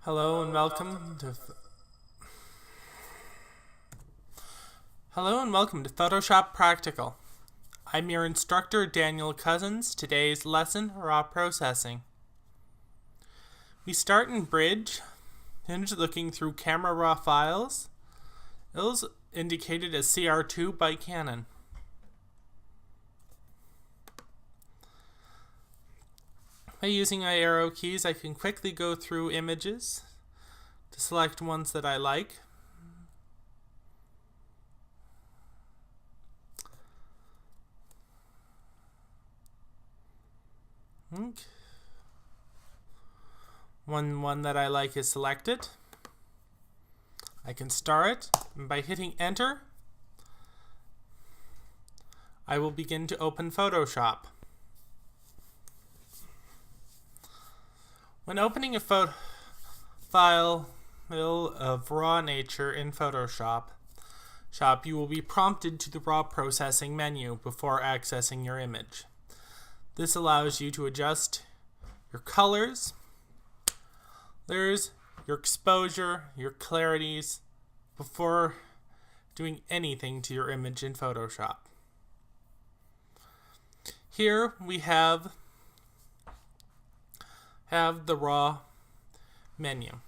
Hello and welcome to Photoshop Practical. I'm your instructor, Daniel Cousins. Today's lesson, raw processing. We start in Bridge, looking through camera raw files. It is indicated as CR2 by Canon. By using my arrow keys, I can quickly go through images to select ones that I like. One that I like is selected. I can star it, and by hitting enter, I will begin to open Photoshop. When opening a file of raw nature in Photoshop, you will be prompted to the raw processing menu before accessing your image. This allows you to adjust your colors, layers, your exposure, your clarities before doing anything to your image in Photoshop. Here we have the raw menu.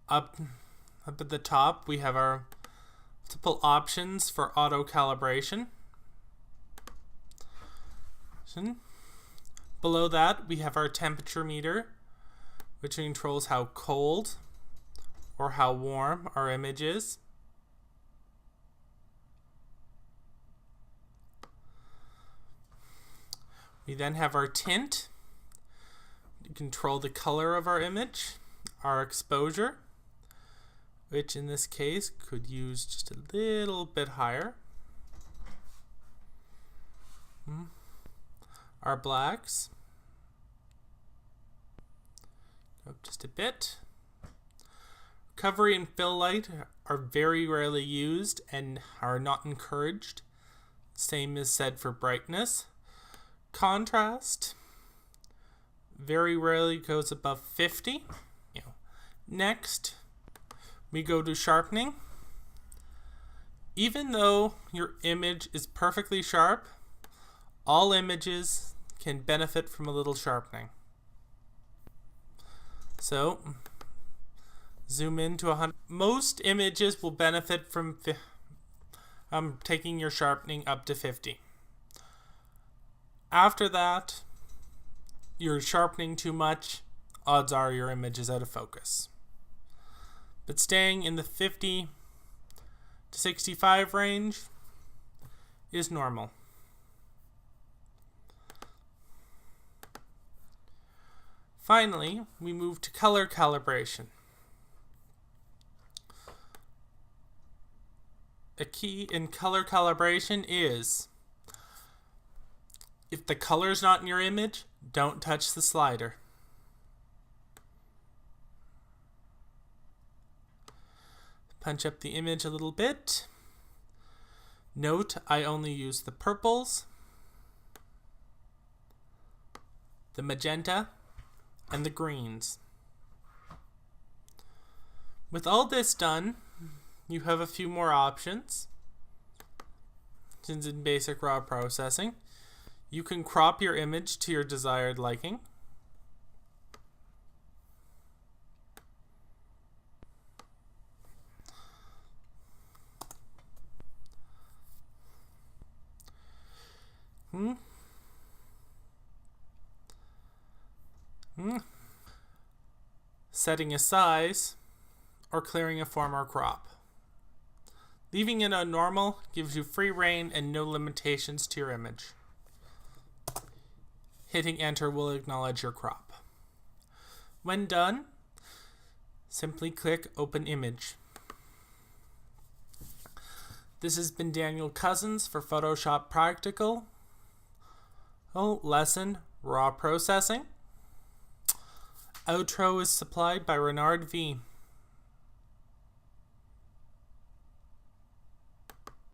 Up at the top we have our multiple options for auto calibration. Below that we have our temperature meter, which controls how cold or how warm our image is. We then have our tint to control the color of our image, our exposure, which in this case could use just a little bit higher. Our blacks, up just a bit. Recovery and fill light are very rarely used and are not encouraged. Same is said for brightness. Contrast very rarely goes above 50. Next, we go to sharpening. Even though your image is perfectly sharp, all images can benefit from a little sharpening. So, zoom in to 100. Most images will benefit from taking your sharpening up to 50. After that, you're sharpening too much, odds are your image is out of focus. But staying in the 50 to 65 range is normal. Finally, we move to color calibration. A key in color calibration is, if the color's not in your image, don't touch the slider. Punch up the image a little bit. Note, I only use the purples, the magenta, and the greens. With all this done, you have a few more options. Since in basic raw processing, you can crop your image to your desired liking. Setting a size or clearing a form or crop. Leaving it on normal gives you free reign and no limitations to your image. Hitting enter will acknowledge your crop. When done, simply click Open Image. This has been Daniel Cousins for Photoshop Practical. Lesson, Raw Processing. Outro is supplied by Renard V.